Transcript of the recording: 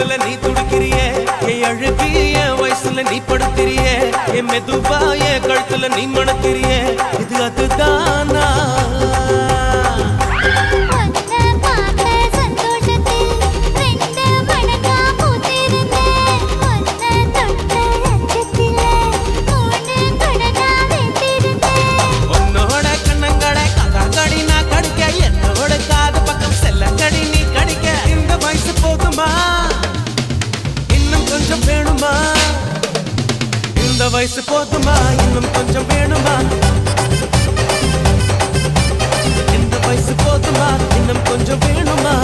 தொடுதல நீ துடிக்கிறியே என் அழுகி என் வயசுல நீ படுத்திரியே என் மெதுவா என் கழுத்துல நீ மணக்கிறியே இது அதுதானா இந்த வயசு போதுமா இன்னும் கொஞ்சம் வேணுமா இந்த வயசு போதுமா இன்னும் கொஞ்சம் வேணுமா